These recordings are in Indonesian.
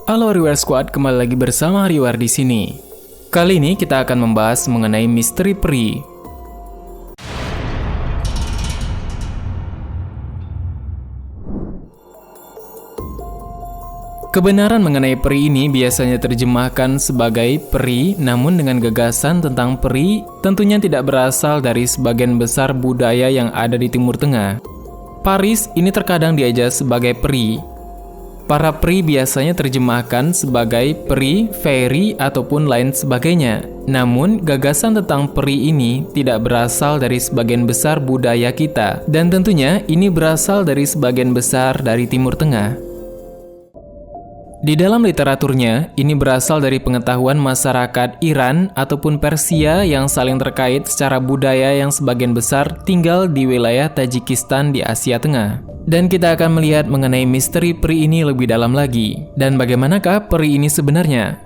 Halo Reward Squad, kembali lagi bersama Reward di sini. Kali ini kita akan membahas mengenai misteri peri. Kebenaran mengenai peri ini biasanya terjemahkan sebagai peri, namun dengan gagasan tentang peri tentunya tidak berasal dari sebagian besar budaya yang ada di Timur Tengah. Paris ini terkadang diajak sebagai peri. Para peri biasanya terjemahkan sebagai peri, fairy, ataupun lain sebagainya. Namun, gagasan tentang peri ini tidak berasal dari sebagian besar budaya kita. Dan tentunya ini berasal dari sebagian besar dari Timur Tengah. Di dalam literaturnya, ini berasal dari pengetahuan masyarakat Iran ataupun Persia yang saling terkait secara budaya yang sebagian besar tinggal di wilayah Tajikistan di Asia Tengah. Dan kita akan melihat mengenai misteri peri ini lebih dalam lagi. Dan bagaimanakah peri ini sebenarnya?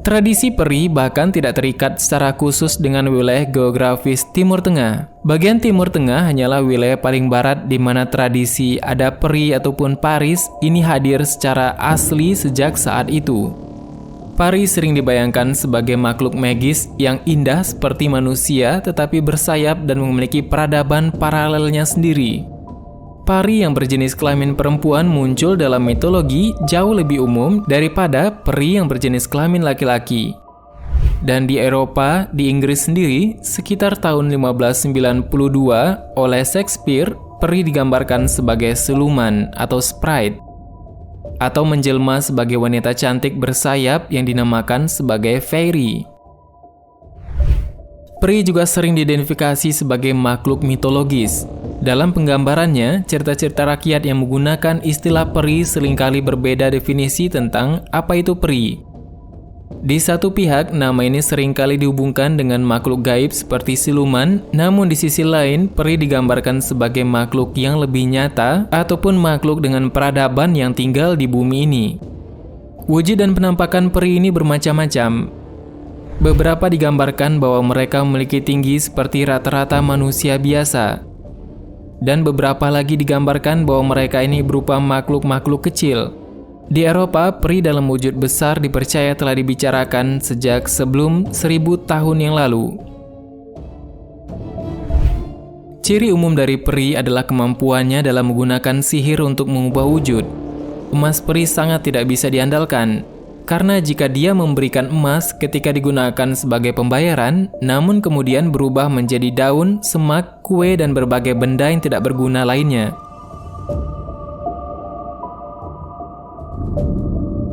Tradisi peri bahkan tidak terikat secara khusus dengan wilayah geografis Timur Tengah. Bagian Timur Tengah hanyalah wilayah paling barat di mana tradisi ada peri ataupun Paris ini hadir secara asli sejak saat itu. Pari sering dibayangkan sebagai makhluk magis yang indah seperti manusia tetapi bersayap dan memiliki peradaban paralelnya sendiri. Pari yang berjenis kelamin perempuan muncul dalam mitologi jauh lebih umum daripada peri yang berjenis kelamin laki-laki. Dan di Eropa, di Inggris sendiri, sekitar tahun 1592 oleh Shakespeare, peri digambarkan sebagai siluman atau sprite, atau menjelma sebagai wanita cantik bersayap yang dinamakan sebagai fairy. Peri juga sering diidentifikasi sebagai makhluk mitologis. Dalam penggambarannya, cerita-cerita rakyat yang menggunakan istilah peri seringkali berbeda definisi tentang apa itu peri. Di satu pihak, nama ini seringkali dihubungkan dengan makhluk gaib seperti siluman, namun di sisi lain, peri digambarkan sebagai makhluk yang lebih nyata ataupun makhluk dengan peradaban yang tinggal di bumi ini. Wujud dan penampakan peri ini bermacam-macam. Beberapa digambarkan bahwa mereka memiliki tinggi seperti rata-rata manusia biasa. Dan beberapa lagi digambarkan bahwa mereka ini berupa makhluk-makhluk kecil. Di Eropa, peri dalam wujud besar dipercaya telah dibicarakan sejak sebelum 1000 tahun yang lalu. Ciri umum dari peri adalah kemampuannya dalam menggunakan sihir untuk mengubah wujud. Emas peri sangat tidak bisa diandalkan. Karena jika dia memberikan emas ketika digunakan sebagai pembayaran, namun kemudian berubah menjadi daun, semak, kue, dan berbagai benda yang tidak berguna lainnya.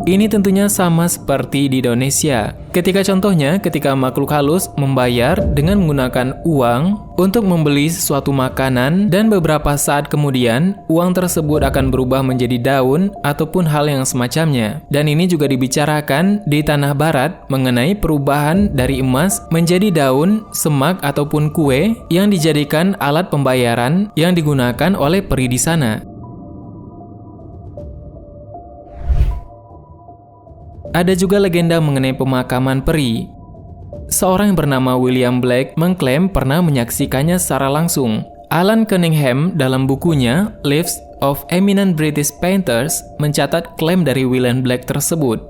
Ini tentunya sama seperti di Indonesia. Ketika makhluk halus membayar dengan menggunakan uang untuk membeli sesuatu makanan dan beberapa saat kemudian uang tersebut akan berubah menjadi daun ataupun hal yang semacamnya. Dan ini juga dibicarakan di tanah barat mengenai perubahan dari emas menjadi daun, semak ataupun kue yang dijadikan alat pembayaran yang digunakan oleh peri di sana. Ada juga legenda mengenai pemakaman peri. Seorang yang bernama William Blake mengklaim pernah menyaksikannya secara langsung. Alan Cunningham dalam bukunya Lives of Eminent British Painters mencatat klaim dari William Blake tersebut.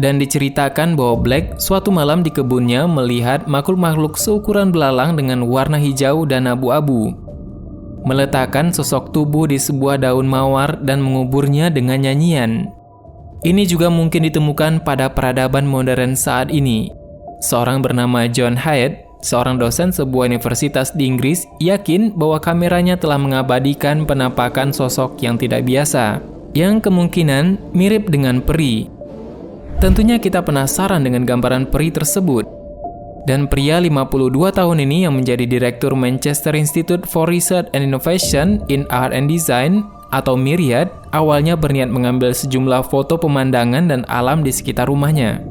Dan diceritakan bahwa Blake suatu malam di kebunnya melihat makhluk-makhluk seukuran belalang dengan warna hijau dan abu-abu meletakkan sosok tubuh di sebuah daun mawar dan menguburnya dengan nyanyian. Ini juga mungkin ditemukan pada peradaban modern saat ini. Seorang bernama John Hyatt, seorang dosen sebuah universitas di Inggris, yakin bahwa kameranya telah mengabadikan penampakan sosok yang tidak biasa, yang kemungkinan mirip dengan peri. Tentunya kita penasaran dengan gambaran peri tersebut. Dan pria 52 tahun ini yang menjadi direktur Manchester Institute for Research and Innovation in Art and Design atau Myriad, awalnya berniat mengambil sejumlah foto pemandangan dan alam di sekitar rumahnya.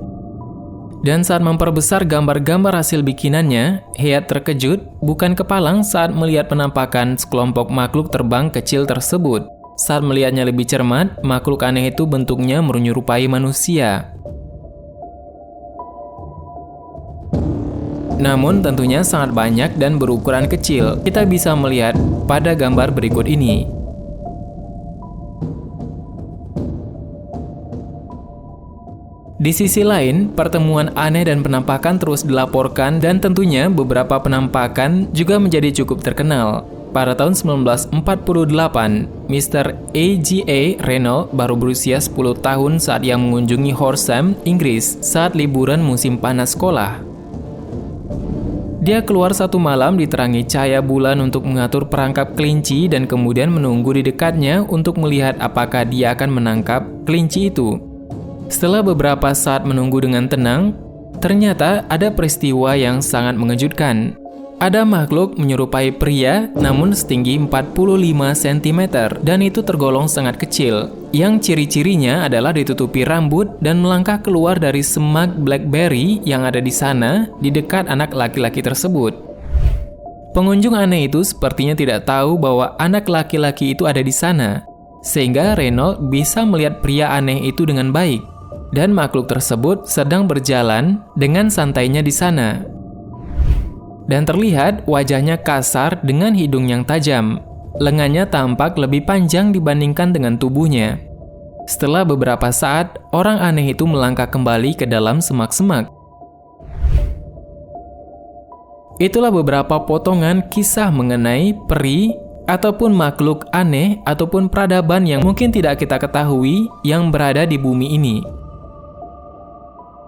Dan saat memperbesar gambar-gambar hasil bikinannya, Hyatt terkejut, bukan kepalang saat melihat penampakan sekelompok makhluk terbang kecil tersebut. Saat melihatnya lebih cermat, makhluk aneh itu bentuknya menyerupai manusia. Namun tentunya sangat banyak dan berukuran kecil. Kita bisa melihat pada gambar berikut ini. Di sisi lain, pertemuan aneh dan penampakan terus dilaporkan dan tentunya beberapa penampakan juga menjadi cukup terkenal. Pada tahun 1948, Mr. A.G.A. Reynolds baru berusia 10 tahun saat ia mengunjungi Horsham, Inggris saat liburan musim panas sekolah. Dia keluar satu malam diterangi cahaya bulan untuk mengatur perangkap kelinci dan kemudian menunggu di dekatnya untuk melihat apakah dia akan menangkap kelinci itu. Setelah beberapa saat menunggu dengan tenang, ternyata ada peristiwa yang sangat mengejutkan. Ada makhluk menyerupai pria namun setinggi 45 cm dan itu tergolong sangat kecil, yang ciri-cirinya adalah ditutupi rambut dan melangkah keluar dari semak blackberry yang ada di sana di dekat anak laki-laki tersebut. Pengunjung aneh itu sepertinya tidak tahu bahwa anak laki-laki itu ada di sana, sehingga Reynolds bisa melihat pria aneh itu dengan baik, dan makhluk tersebut sedang berjalan dengan santainya di sana. Dan terlihat wajahnya kasar dengan hidung yang tajam. Lengannya tampak lebih panjang dibandingkan dengan tubuhnya. Setelah beberapa saat, orang aneh itu melangkah kembali ke dalam semak-semak. Itulah beberapa potongan kisah mengenai peri ataupun makhluk aneh ataupun peradaban yang mungkin tidak kita ketahui yang berada di bumi ini.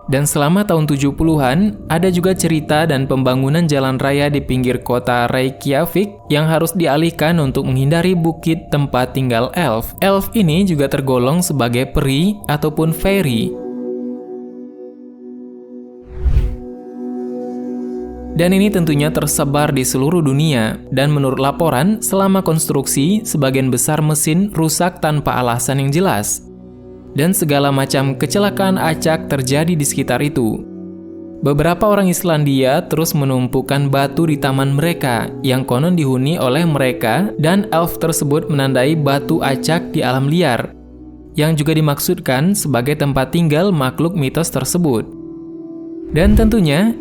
Dan selama tahun 70-an, ada juga cerita dan pembangunan jalan raya di pinggir kota Reykjavik yang harus dialihkan untuk menghindari bukit tempat tinggal elf. Elf ini juga tergolong sebagai peri ataupun fairy. Dan ini tentunya tersebar di seluruh dunia, dan menurut laporan, selama konstruksi, sebagian besar mesin rusak tanpa alasan yang jelas. Dan segala macam kecelakaan acak terjadi di sekitar itu. Beberapa orang Islandia terus menumpukan batu di taman mereka yang konon dihuni oleh mereka, dan elf tersebut menandai batu acak di alam liar yang juga dimaksudkan sebagai tempat tinggal makhluk mitos tersebut. Dan tentunya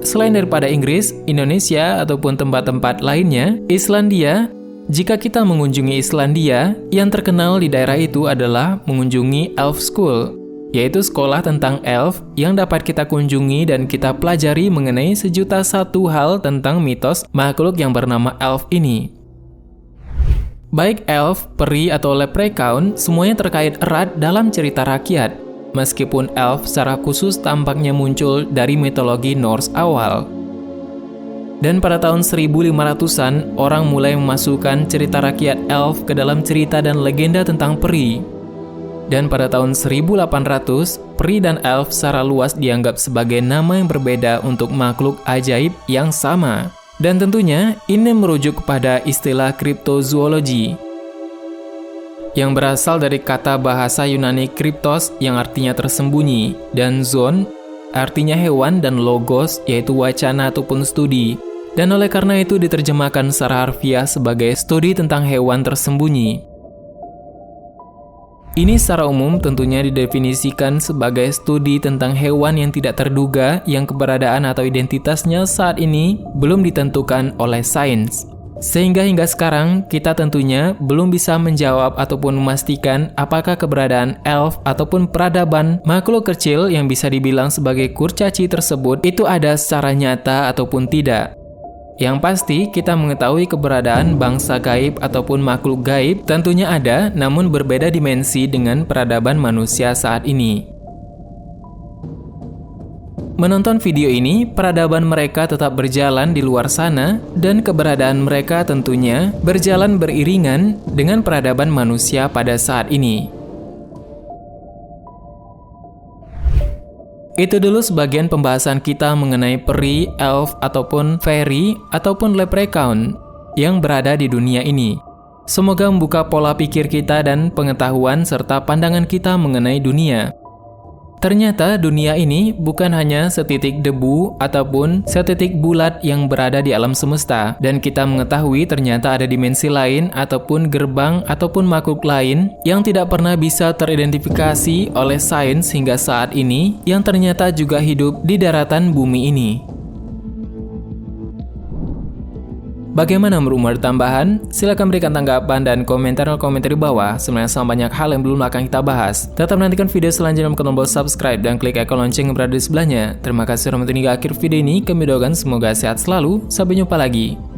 selain daripada Inggris, Indonesia ataupun tempat-tempat lainnya, Islandia, jika kita mengunjungi Islandia, yang terkenal di daerah itu adalah mengunjungi Elf School, yaitu sekolah tentang elf yang dapat kita kunjungi dan kita pelajari mengenai sejuta satu hal tentang mitos makhluk yang bernama elf ini. Baik elf, peri, atau leprechaun, semuanya terkait erat dalam cerita rakyat, meskipun elf secara khusus tampaknya muncul dari mitologi Norse awal. Dan pada tahun 1500-an, orang mulai memasukkan cerita rakyat elf ke dalam cerita dan legenda tentang peri. Dan pada tahun 1800, peri dan elf secara luas dianggap sebagai nama yang berbeda untuk makhluk ajaib yang sama. Dan tentunya, ini merujuk kepada istilah kriptozoologi, yang berasal dari kata bahasa Yunani kriptos yang artinya tersembunyi, dan zoon artinya hewan, dan logos yaitu wacana ataupun studi. Dan oleh karena itu diterjemahkan secara harfiah sebagai studi tentang hewan tersembunyi. Ini secara umum tentunya didefinisikan sebagai studi tentang hewan yang tidak terduga yang keberadaan atau identitasnya saat ini belum ditentukan oleh sains. Sehingga hingga sekarang kita tentunya belum bisa menjawab ataupun memastikan apakah keberadaan elf ataupun peradaban makhluk kecil yang bisa dibilang sebagai kurcaci tersebut itu ada secara nyata ataupun tidak. Yang pasti, kita mengetahui keberadaan bangsa gaib ataupun makhluk gaib tentunya ada, namun berbeda dimensi dengan peradaban manusia saat ini. Menonton video ini, peradaban mereka tetap berjalan di luar sana, dan keberadaan mereka tentunya berjalan beriringan dengan peradaban manusia pada saat ini. Itu dulu sebagian pembahasan kita mengenai peri, elf, ataupun fairy, ataupun leprechaun yang berada di dunia ini. Semoga membuka pola pikir kita dan pengetahuan serta pandangan kita mengenai dunia. Ternyata dunia ini bukan hanya setitik debu ataupun setitik bulat yang berada di alam semesta, dan kita mengetahui ternyata ada dimensi lain ataupun gerbang ataupun makhluk lain yang tidak pernah bisa teridentifikasi oleh sains hingga saat ini yang ternyata juga hidup di daratan bumi ini. Bagaimana menurut tambahan? Silahkan berikan tanggapan dan komentar di bawah. Sebenarnya sangat banyak hal yang belum akan kita bahas. Tetap nantikan video selanjutnya, tekan tombol subscribe dan klik ikon lonceng yang berada di sebelahnya. Terima kasih sudah menonton hingga akhir video ini. Kami doakan semoga sehat selalu. Sampai jumpa lagi.